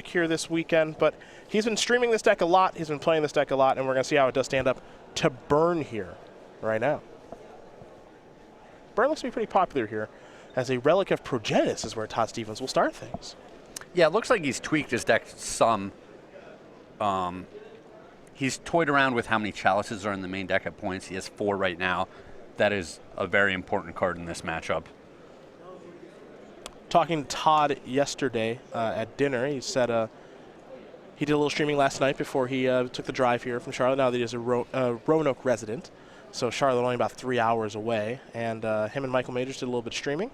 here this weekend, but he's been streaming this deck a lot. He's been playing this deck a lot, and we're going to see how it does stand up to Burn here right now. Burn looks to be pretty popular here. As a relic of Progenitus is where Todd Stevens will start things. Yeah, it looks like he's tweaked his deck some. He's toyed around with how many chalices are in the main deck at points. He has 4 right now. That is a very important card in this matchup. Talking to Todd yesterday at dinner, he said he did a little streaming last night before he took the drive here from Charlotte. Now that he's a Roanoke resident, so Charlotte only about 3 hours away, and him and Michael Majors did a little bit of streaming,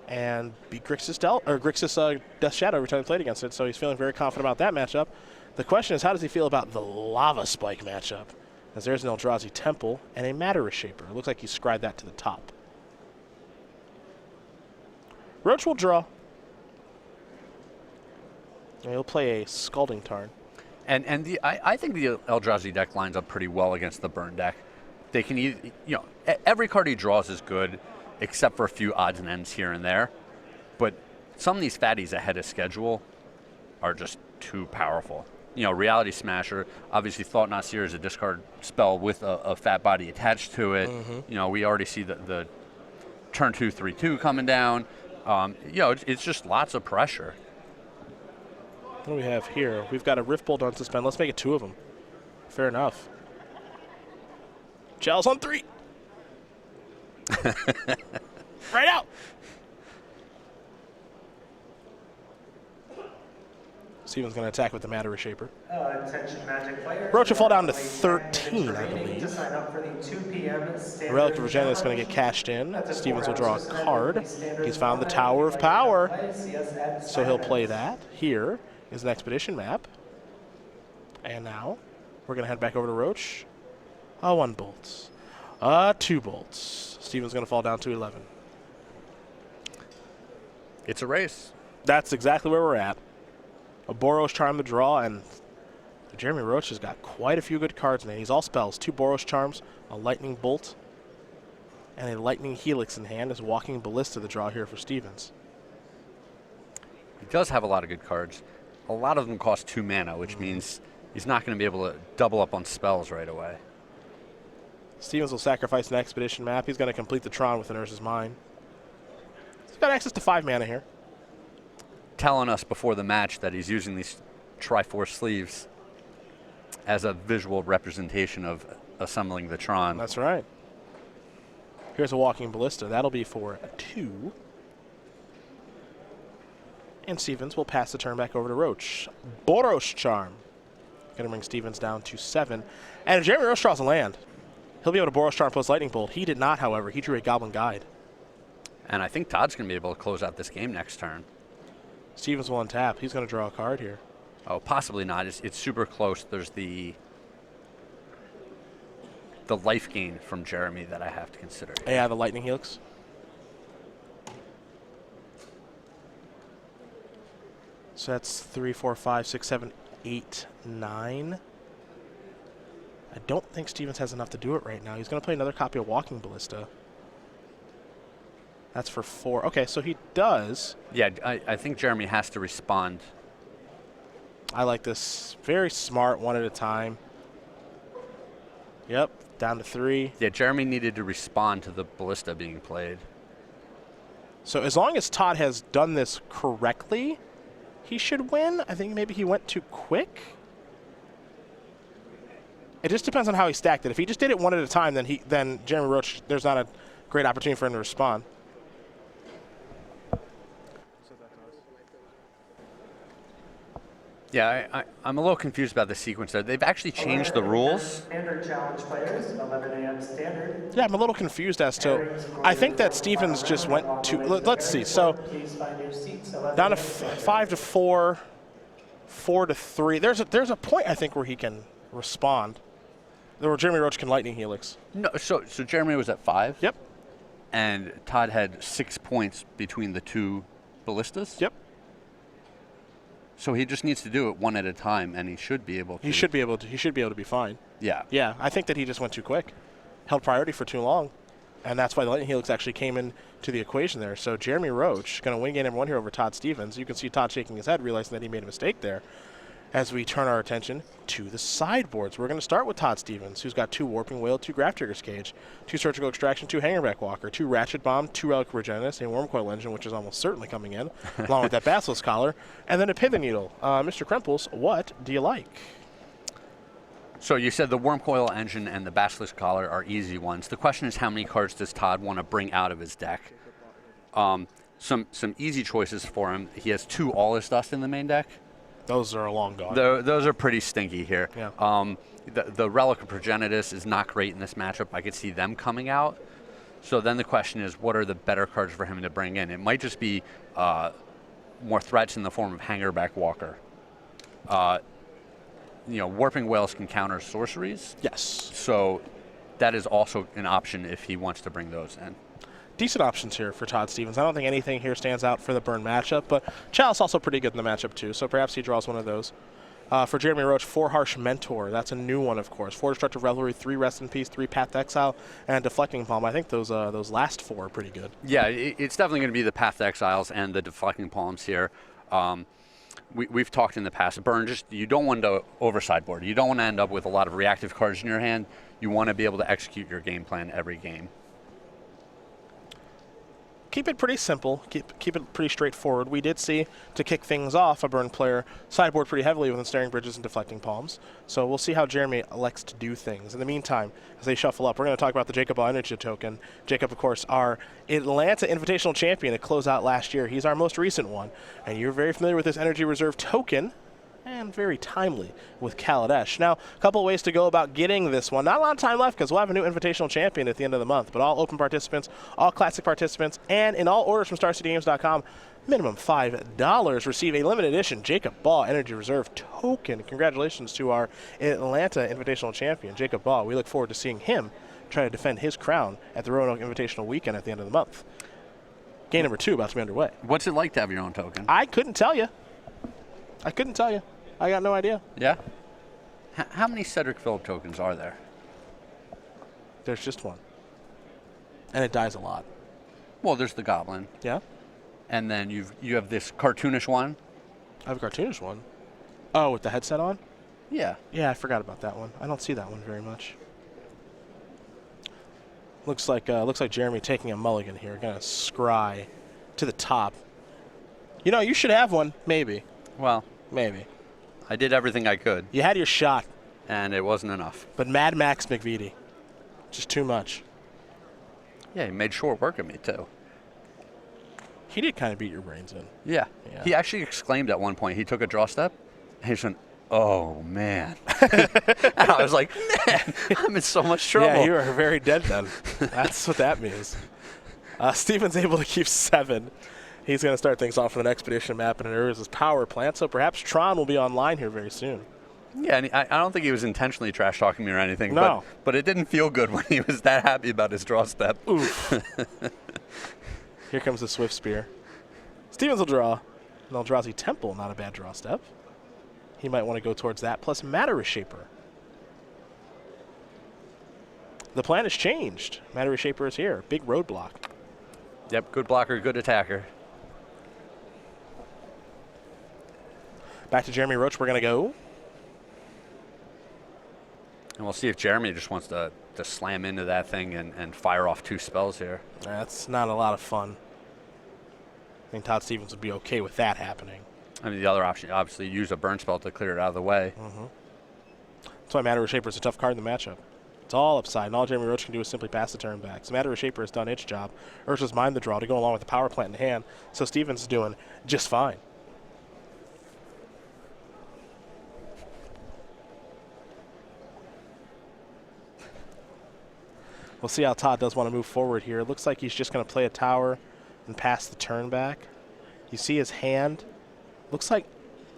and beat Grixis Death Shadow every time he played against it. So he's feeling very confident about that matchup. The question is, how does he feel about the Lava Spike matchup? As there's an Eldrazi Temple and a Matter Shaper. It looks like he scribed that to the top. Roach will draw. And he'll play a Scalding Tarn. And I think the Eldrazi deck lines up pretty well against the Burn deck. They can either, every card he draws is good, except for a few odds and ends here and there. But some of these fatties ahead of schedule are just too powerful. Reality Smasher, obviously Thought Not Seer is a discard spell with a fat body attached to it. Mm-hmm. We already see the turn 2, 3/2 coming down. It's just lots of pressure. What do we have here? We've got a Rift Bolt on suspend. Let's make it 2 of them. Fair enough. Chalice on 3. Right out. Steven's going to attack with the Matter Shaper. Roach will fall down to 13, I believe. The Relic of Progenitus is going to get cashed in. Stevens will draw a card. He's found the Tower of Power, so he'll play that. Here is an Expedition map. And now we're going to head back over to Roach. 1 bolt. 2 bolts. Steven's going to fall down to 11. It's a race. That's exactly where we're at. A Boros Charm to draw, and Jeremy Roach has got quite a few good cards in it. He's all spells. 2 Boros Charms, a Lightning Bolt, and a Lightning Helix in hand. Is Walking Ballista the draw here for Stevens. He does have a lot of good cards. A lot of them cost 2 mana, which means he's not going to be able to double up on spells right away. Stevens will sacrifice an Expedition map. He's going to complete the Tron with the Nurse's Mine. He's got access to 5 mana here. Telling us before the match that he's using these Triforce sleeves as a visual representation of assembling the Tron. That's right. Here's a Walking Ballista. That'll be for 2. And Stevens will pass the turn back over to Roach. Boros Charm. Going to bring Stevens down to 7. And if Jeremy Roach draws a land, he'll be able to Boros Charm plus Lightning Bolt. He did not, however. He drew a Goblin Guide. And I think Todd's going to be able to close out this game next turn. Stevens will untap. He's going to draw a card here. Oh, possibly not. It's super close. There's the life gain from Jeremy that I have to consider. Yeah, the Lightning Helix. So that's 3, 4, 5, 6, 7, 8, 9. I don't think Stevens has enough to do it right now. He's going to play another copy of Walking Ballista. That's for 4. Okay, so he does. Yeah, I think Jeremy has to respond. I like this. Very smart, 1 at a time. Yep, down to 3. Yeah, Jeremy needed to respond to the Ballista being played. So as long as Todd has done this correctly, he should win. I think maybe he went too quick. It just depends on how he stacked it. If he just did it 1 at a time, then Jeremy Roach, there's not a great opportunity for him to respond. Yeah, I'm a little confused about the sequence there. They've actually changed the rules. Standard challenge players, 11 a.m. standard. Yeah, I'm a little confused as to. I think that Stevens just went to. Let's see. So down to 5 to 4, 4 to 3. There's a point I think where he can respond. Where Jeremy Roach can Lightning Helix. No, so Jeremy was at 5. Yep. And Todd had 6 points between the 2 ballistas. Yep. So he just needs to do it 1 at a time, and he should be able to. He should be able to be fine. Yeah. Yeah, I think that he just went too quick. Held priority for too long. And that's why the Lightning Helix actually came into the equation there. So Jeremy Roach going to win game number 1 here over Todd Stevens. You can see Todd shaking his head, realizing that he made a mistake there. As we turn our attention to the sideboards, we're going to start with Todd Stevens, who's got 2 Warping Whale, 2 Graph Trigger's Cage, 2 Surgical Extraction, 2 Hangerback Walker, 2 Ratchet Bomb, 2 Relic Regenis, a Wormcoil Engine, which is almost certainly coming in, along with that Basilisk Collar, and then a Pivot Needle. Mr. Krempels, what do you like? So you said the Wormcoil Engine and the Basilisk Collar are easy ones. The question is, how many cards does Todd want to bring out of his deck? Some easy choices for him. He has 2 Awless Dust in the main deck. Those are long gone. Those are pretty stinky here. Yeah. The Relic of Progenitus is not great in this matchup. I could see them coming out. So then the question is, what are the better cards for him to bring in? It might just be more threats in the form of Hangerback Walker. Warping Whales can counter sorceries. Yes. So that is also an option if he wants to bring those in. Decent options here for Todd Stevens. I don't think anything here stands out for the burn matchup, but Chalice also pretty good in the matchup too, so perhaps he draws one of those. For Jeremy Roach, 4 Harsh Mentor. That's a new one, of course. 4 Destructive Revelry, 3 Rest in Peace, 3 Path to Exile, and Deflecting Palm. I think those last 4 are pretty good. Yeah, it's definitely going to be the Path to Exiles and the Deflecting Palms here. We've talked in the past. Burn, you don't want to over-sideboard. You don't want to end up with a lot of reactive cards in your hand. You want to be able to execute your game plan every game. Keep it pretty simple. Keep it pretty straightforward. We did see, to kick things off, a Burn player sideboard pretty heavily with Ensnaring Bridges and Deflecting Palms. So we'll see how Jeremy elects to do things. In the meantime, as they shuffle up, we're going to talk about the Jacob Energy token. Jacob, of course, our Atlanta Invitational champion to close out last year. He's our most recent one. And you're very familiar with this Energy Reserve token, and very timely with Kaladesh. Now, a couple of ways to go about getting this one. Not a lot of time left because we'll have a new Invitational champion at the end of the month, but all open participants, all classic participants, and in all orders from StarCityGames.com, minimum $5, receive a limited edition Jacob Ball Energy Reserve token. Congratulations to our Atlanta Invitational champion, Jacob Ball. We look forward to seeing him try to defend his crown at the Roanoke Invitational weekend at the end of the month. Game number 2 about to be underway. What's it like to have your own token? I couldn't tell you. I got no idea. Yeah? How many Cedric Phillip tokens are there? There's just one. And it dies a lot. Well, there's the Goblin. Yeah? And then you have this cartoonish one. I have a cartoonish one. Oh, with the headset on? Yeah. Yeah, I forgot about that one. I don't see that one very much. Looks like Jeremy taking a mulligan here. Gonna scry to the top. You know, you should have one. Maybe. Well, maybe. I did everything I could. You had your shot. And it wasn't enough. But Mad Max McVitie. Just too much. Yeah, he made short work of me, too. He did kind of beat your brains in. Yeah. He actually exclaimed at one point. He took a draw step. And he just went, oh, man. And I was like, man, I'm in so much trouble. Yeah, you are very dead then. That's what that means. Steven's able to keep 7. He's going to start things off with an Expedition map and an Urza's Power Plant, so perhaps Tron will be online here very soon. Yeah, and I don't think he was intentionally trash-talking me or anything. No. But it didn't feel good when he was that happy about his draw step. Oof. Here comes the Swift Spear. Stevens will draw. An Eldrazi Temple, not a bad draw step. He might want to go towards that, plus Matter Reshaper. The plan has changed. Matter Reshaper is here. Big roadblock. Yep, good blocker, good attacker. Back to Jeremy Roach, we're going to go. And we'll see if Jeremy just wants to slam into that thing and fire off 2 spells here. That's not a lot of fun. I think Todd Stevens would be okay with that happening. I mean, the other option, obviously, use a burn spell to clear it out of the way. Mm-hmm. That's why Matter Reshaper is a tough card in the matchup. It's all upside, and all Jeremy Roach can do is simply pass the turn back. So Matter Reshaper has done its job. Urza's Mind the draw to go along with the Power Plant in hand. So Stevens is doing just fine. We'll see how Todd does want to move forward here. It looks like he's just going to play a tower and pass the turn back. You see his hand. Looks like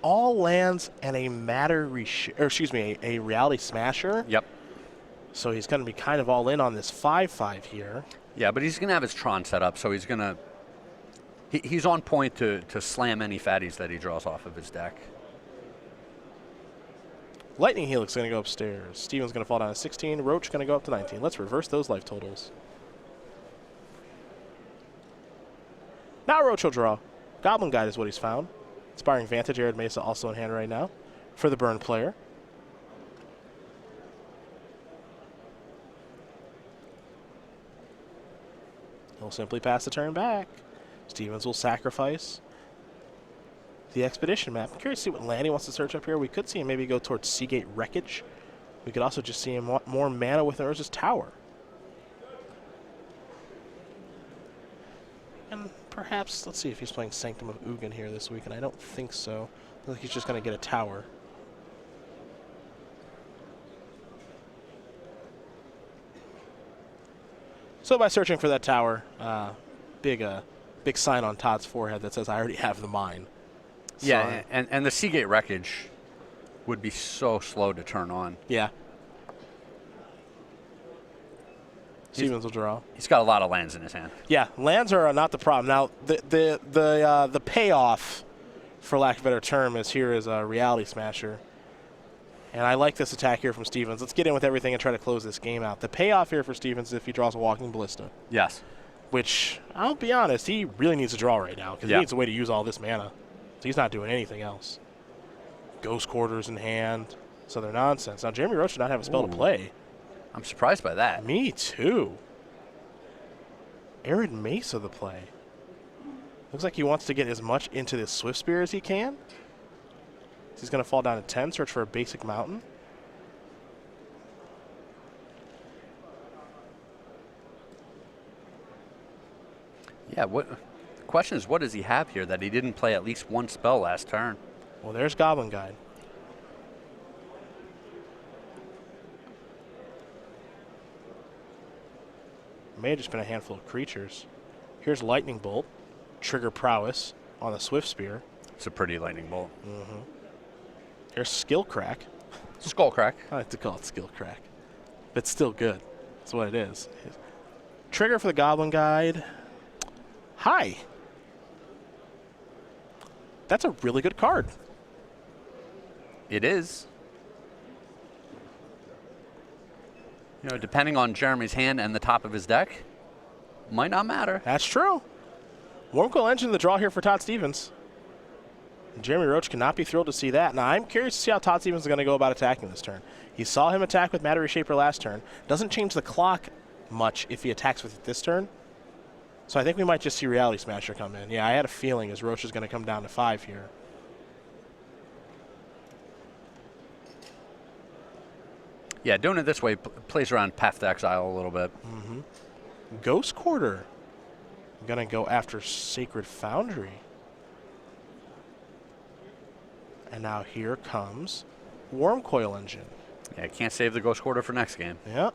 all lands and a a Reality Smasher. Yep. So he's going to be kind of all in on this 5/5 here. Yeah, but he's going to have his Tron set up, so he's going to... He's on point to slam any fatties that he draws off of his deck. Lightning Helix going to go upstairs. Steven's going to fall down to 16. Roach going to go up to 19. Let's reverse those life totals. Now Roach will draw. Goblin Guide is what he's found. Inspiring Vantage, Arid Mesa also in hand right now for the burn player. He'll simply pass the turn back. Stevens will sacrifice the Expedition map. I'm curious to see what land he wants to search up here. We could see him maybe go towards Seagate Wreckage. We could also just see him want more mana with Urza's Tower. And perhaps, let's see if he's playing Sanctum of Ugin here this week, and I don't think so. I think he's just going to get a tower. So by searching for that tower, big sign on Todd's forehead that says, I already have the mine. So, yeah, and the Seagate Wreckage would be so slow to turn on. Yeah. Stevens will draw. He's got a lot of lands in his hand. Yeah, lands are not the problem. Now, the payoff, for lack of a better term, is here is a Reality Smasher. And I like this attack here from Stevens. Let's get in with everything and try to close this game out. The payoff here for Stevens is if he draws a Walking Ballista. Yes. Which, I'll be honest, he really needs to draw right now because he needs a way to use all this mana. So he's not doing anything else. Ghost Quarters in hand. So they're nonsense. Now, Jeremy Roach should not have a spell to play. I'm surprised by that. Me too. Arid Mesa the play. Looks like he wants to get as much into this Swift Spear as he can. He's going to fall down to 10, search for a basic mountain. Yeah, the question is, what does he have here that he didn't play at least one spell last turn? Well, there's Goblin Guide. May have just been a handful of creatures. Here's Lightning Bolt, trigger prowess on the Swift Spear. It's a pretty lightning bolt. Mm-hmm. Here's Skill Crack. Skull Crack. I like to call it Skill Crack. But it's still good. That's what it is. Trigger for the Goblin Guide. Hi. That's a really good card. It is. You know, depending on Jeremy's hand and the top of his deck, might not matter. That's true. Wormcoil Engine the draw here for Todd Stevens. Jeremy Roach cannot be thrilled to see that. Now, I'm curious to see how Todd Stevens is going to go about attacking this turn. He saw him attack with Matter Reshaper last turn. Doesn't change the clock much if he attacks with it this turn. So I think we might just see Reality Smasher come in. Yeah, I had a feeling as Roach is going to come down to 5 here. Yeah, doing it this way plays around Path to Exile a little bit. Mm-hmm. Ghost Quarter. Going to go after Sacred Foundry. And now here comes Wormcoil Engine. Yeah, can't save the Ghost Quarter for next game. Yep.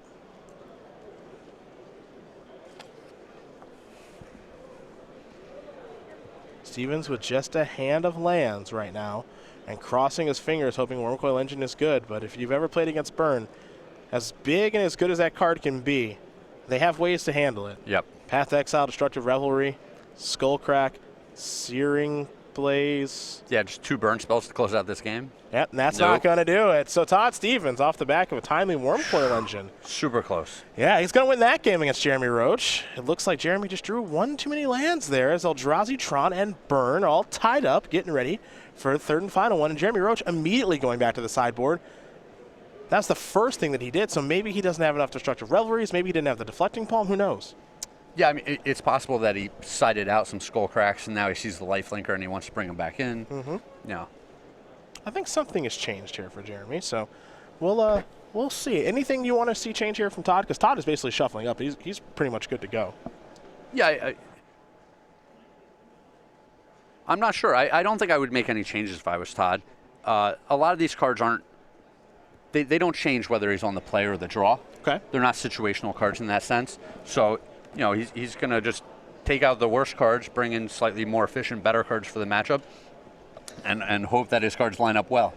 Stevens with just a hand of lands right now and crossing his fingers hoping Wormcoil Engine is good. But if you've ever played against Burn, as big and as good as that card can be, they have ways to handle it. Yep. Path to Exile, Destructive Revelry, Skullcrack, Searing Blaze. Yeah, just 2 burn spells to close out this game. Yep, and that's not going to do it. So Todd Stevens off the back of a timely Wormcoil Engine. Super close. Yeah, he's going to win that game against Jeremy Roach. It looks like Jeremy just drew one too many lands there as Eldrazi, Tron, and Burn all tied up, getting ready for the third and final one. And Jeremy Roach immediately going back to the sideboard. That's the first thing that he did, so maybe he doesn't have enough Destructive Revelries. Maybe he didn't have the Deflecting Palm. Who knows? Yeah, I mean, it's possible that he sided out some Skull Cracks, and now he sees the Lifelinker, and he wants to bring them back in. Mm-hmm. Yeah. I think something has changed here for Jeremy, so we'll see. Anything you want to see change here from Todd? Because Todd is basically shuffling up. He's pretty much good to go. Yeah, I'm not sure. I don't think I would make any changes if I was Todd. A lot of these cards aren't. They don't change whether he's on the play or the draw. Okay. They're not situational cards in that sense. So, you know, he's going to just take out the worst cards, bring in slightly more efficient, better cards for the matchup, and hope that his cards line up well.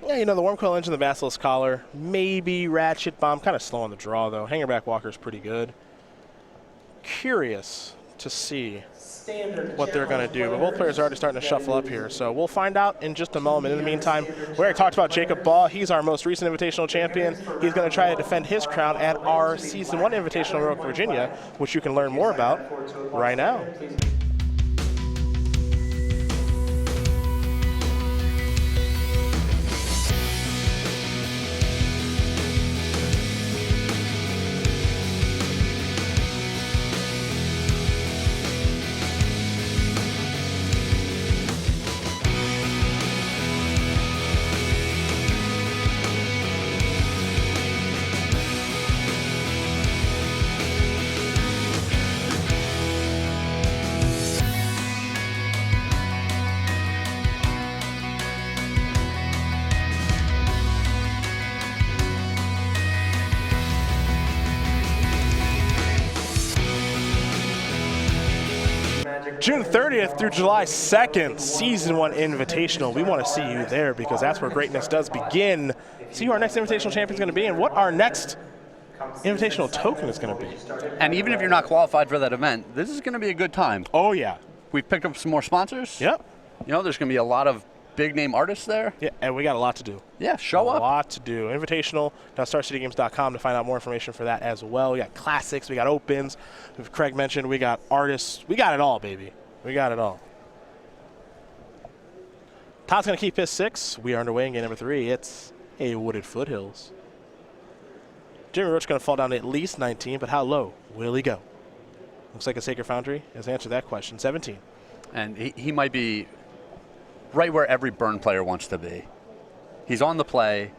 Yeah, you know, the Wormcoil Engine, the Basilisk Collar, maybe Ratchet Bomb. Kind of slow on the draw, though. Hangerback Walker's pretty good. Curious to see what they're going to do. But both players are already starting to shuffle up here, so we'll find out in just a moment. In the meantime, we already talked about Jacob Ball. He's our most recent Invitational champion. He's going to try to defend his crown at our Season 1 Invitational in Virginia, which you can learn more about right now. June 30th through July 2nd, Season 1 Invitational. We want to see you there because that's where greatness does begin. See who our next Invitational champion is going to be and what our next Invitational token is going to be. And even if you're not qualified for that event, this is going to be a good time. Oh, yeah. We've picked up some more sponsors. Yep. You know, there's going to be a lot of big-name artists there. Yeah, and we got a lot to do. Yeah, show up. A lot to do. Invitational.starcitygames.com to find out more information for that as well. We got classics, we got opens. As Craig mentioned, we got artists. We got it all, baby. We got it all. Todd's going to keep his 6. We are underway in game number 3. It's a Wooded Foothills. Jeremy Roach going to fall down to at least 19, but how low will he go? Looks like a Sacred Foundry has answered that question. 17. And he might be right where every burn player wants to be. He's on the play.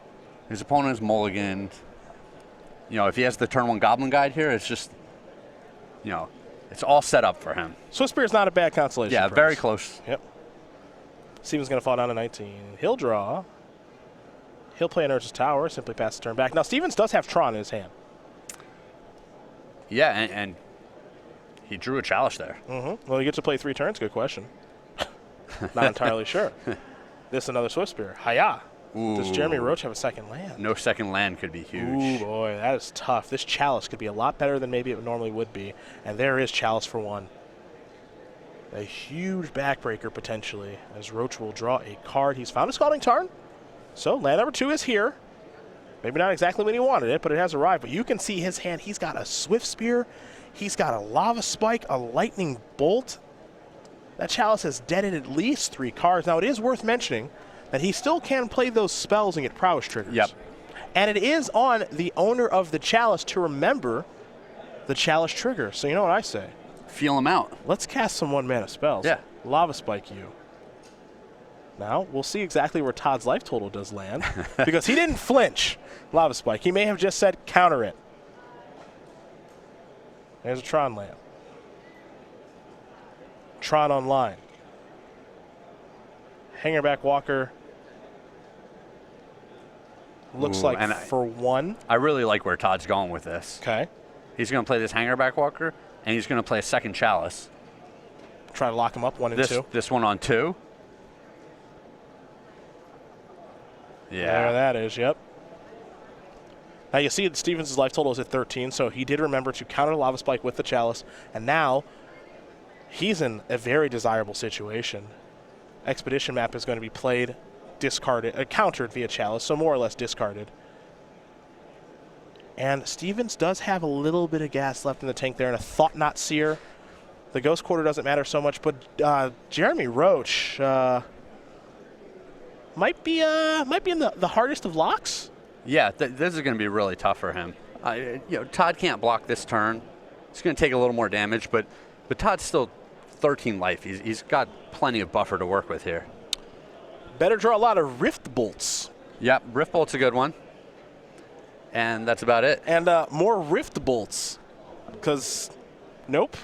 His opponent is mulliganed. You know, if he has the turn 1 Goblin Guide here, it's just, you know, it's all set up for him. Swiftspear is not a bad consolation Yeah, prize. very close. Yep. Steven's going to fall down to 19. He'll draw. He'll play an Urza's Tower, simply pass the turn back. Now, Stevens does have Tron in his hand. Yeah, and he drew a Chalice there. Mm-hmm. Well, he gets to play 3 turns. Good question. Not entirely sure. This another Swiftspear. Hiya. Does Jeremy Roach have a second land? No second land could be huge. Ooh, boy, that is tough. This Chalice could be a lot better than maybe it normally would be. And there is Chalice for 1. A huge backbreaker, potentially, as Roach will draw a card. He's found a Scalding Tarn. So land number 2 is here. Maybe not exactly when he wanted it, but it has arrived. But you can see his hand. He's got a Swiftspear. He's got a Lava Spike, a Lightning Bolt. That Chalice has deaded at least 3 cards. Now, it is worth mentioning that he still can play those spells and get prowess triggers. Yep. And it is on the owner of the Chalice to remember the Chalice trigger. So you know what I say? Feel him out. Let's cast some 1-mana spells. Yeah. Lava Spike you. Now, we'll see exactly where Todd's life total does land because he didn't flinch. Lava Spike. He may have just said counter it. There's a Tron land. Tron online. Hangerback Walker. Looks like for 1. I really like where Todd's going with this. Okay. He's going to play this Hangerback Walker, and he's going to play a second Chalice. Try to lock him up 1 and 2. This one on 2. Yeah. There that is, yep. Now you see that Stevens' life total is at 13, so he did remember to counter Lava Spike with the Chalice, and now he's in a very desirable situation. Expedition Map is going to be played, discarded, countered via Chalice, so more or less discarded. And Stevens does have a little bit of gas left in the tank there, and a Thought Knot Seer. The Ghost Quarter doesn't matter so much, but Jeremy Roach might be in the hardest of locks. Yeah, this is going to be really tough for him. You know, Todd can't block this turn. It's going to take a little more damage, but Todd's still 13 life. He's got plenty of buffer to work with here. Better draw a lot of Rift Bolts. Yep, Rift Bolt's a good one. And that's about it. And more Rift Bolts. Because, nope,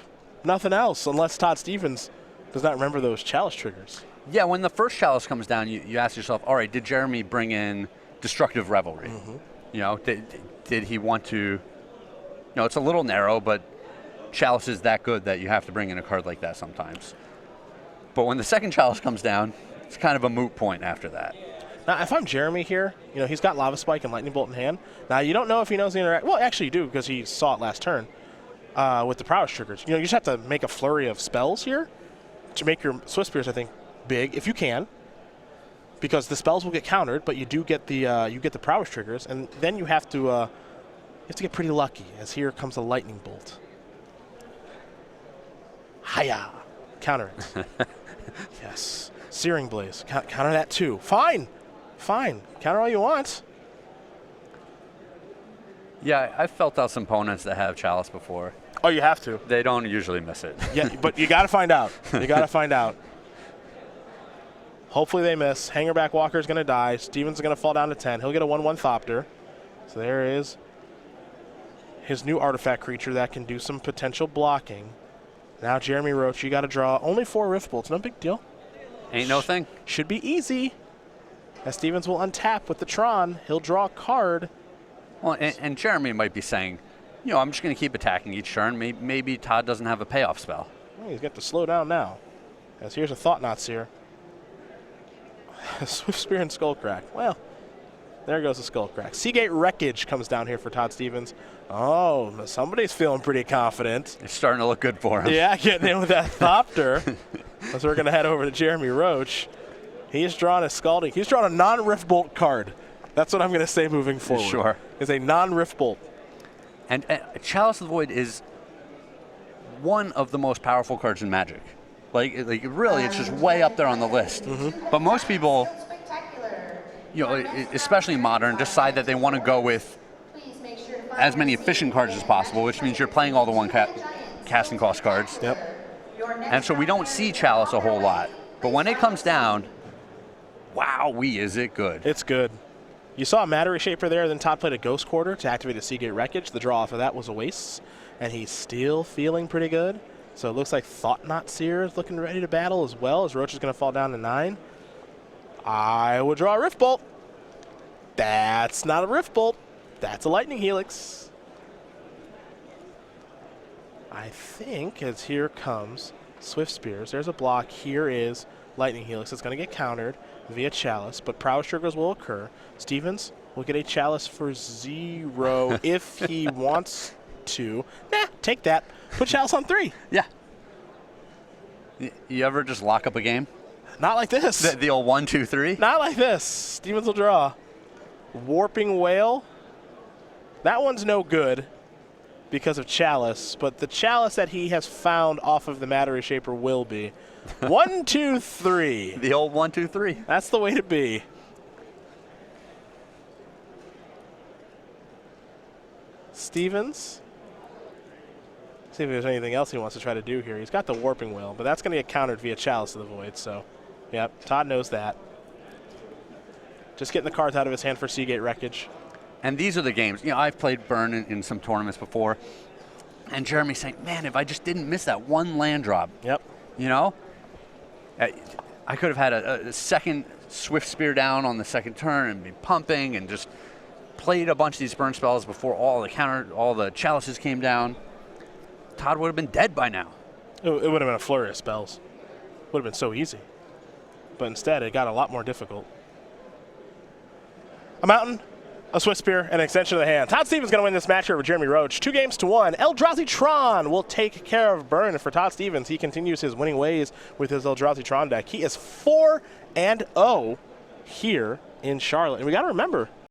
nothing else unless Todd Stevens does not remember those Chalice triggers. Yeah, when the first Chalice comes down, you ask yourself, all right, did Jeremy bring in Destructive Revelry? Mm-hmm. You know, did he want to, you know, it's a little narrow, but Chalice is that good that you have to bring in a card like that sometimes. But when the second Chalice comes down, it's kind of a moot point after that. Now, if I'm Jeremy here, you know, he's got Lava Spike and Lightning Bolt in hand. Now, you don't know if he knows the interact. Well, actually, you do because he saw it last turn with the prowess triggers. You know, you just have to make a flurry of spells here to make your Swiftspears, I think, big if you can, because the spells will get countered, but you do get the prowess triggers, and then you have to get pretty lucky. As here comes a Lightning Bolt. Hiya, counter it. Yes, Searing Blaze, counter that too. Fine, counter all you want. Yeah, I've felt out some opponents that have Chalice before. Oh, you have to. They don't usually miss it. Yeah, but you got to find out. You got to find out. Hopefully they miss. Hangerback Walker is going to die. Stevens is going to fall down to 10. He'll get a 1/1 Thopter. So there is his new artifact creature that can do some potential blocking. Now Jeremy Roach, you got to draw only 4 Rift Bolts. No big deal. Ain't no thing. Should be easy. As Stevens will untap with the Tron. He'll draw a card. Well, and Jeremy might be saying, you know, I'm just going to keep attacking each turn. Maybe Todd doesn't have a payoff spell. Well, he's got to slow down now. As here's a Thought Knot Seer. Swift Spear and Skullcrack. Well, there goes the Skullcrack. Seagate Wreckage comes down here for Todd Stevens. Oh, somebody's feeling pretty confident. It's starting to look good for him. Yeah, getting in with that Thopter. As we're going to head over to Jeremy Roach. He's drawn a Scalding. He's drawn a non-Rift Bolt card. That's what I'm going to say moving forward. Sure. Is a non-Rift Bolt. And Chalice of the Void is one of the most powerful cards in Magic. Like really, it's just way up there on the list. But most people, especially modern, decide that they want to go with as many efficient cards as possible, which means you're playing all the one casting cost cards. Yep. And so we don't see Chalice a whole lot. But when it comes down, wowee, is it good. It's good. You saw a Matter Reshaper there, then Todd played a Ghost Quarter to activate a Seagate Wreckage. The draw off of that was a waste, and he's still feeling pretty good. So it looks like Thought Knot Seer is looking ready to battle as well, as Roach is going to fall down to 9. I would draw a Rift Bolt. That's not a Rift Bolt. That's a Lightning Helix. I think as here comes Swift Spears. There's a block. Here is Lightning Helix. It's going to get countered via Chalice, but Prowess triggers will occur. Stevens will get a Chalice for 0 if he wants to. Nah, take that. Put Chalice on 3. Yeah. You ever just lock up a game? Not like this. The old 1, 2, 3? Not like this. Stevens will draw. Warping Whale. That one's no good because of Chalice, but the Chalice that he has found off of the Matter Reshaper will be. 1, 2, 3. The old 1, 2, 3. That's the way to be. Stevens. See if there's anything else he wants to try to do here. He's got the Warping Whale, but that's going to get countered via Chalice of the Void. So, yep, Todd knows that. Just getting the cards out of his hand for Seagate Wreckage. And these are the games. I've played Burn in some tournaments before, and Jeremy's saying, man, if I just didn't miss that one land drop. Yep. I could have had a second Swift Spear down on the second turn and be pumping and just played a bunch of these burn spells before all the Chalices came down. Todd would have been dead by now. It would have been a flurry of spells. Would have been so easy. But instead, it got a lot more difficult. A Mountain, a Swift Spear, and an extension of the hand. Todd Stevens going to win this match here over Jeremy Roach. 2-1. Eldrazi Tron will take care of Burn. For Todd Stevens, he continues his winning ways with his Eldrazi Tron deck. He is 4-0 here in Charlotte. And we got to remember,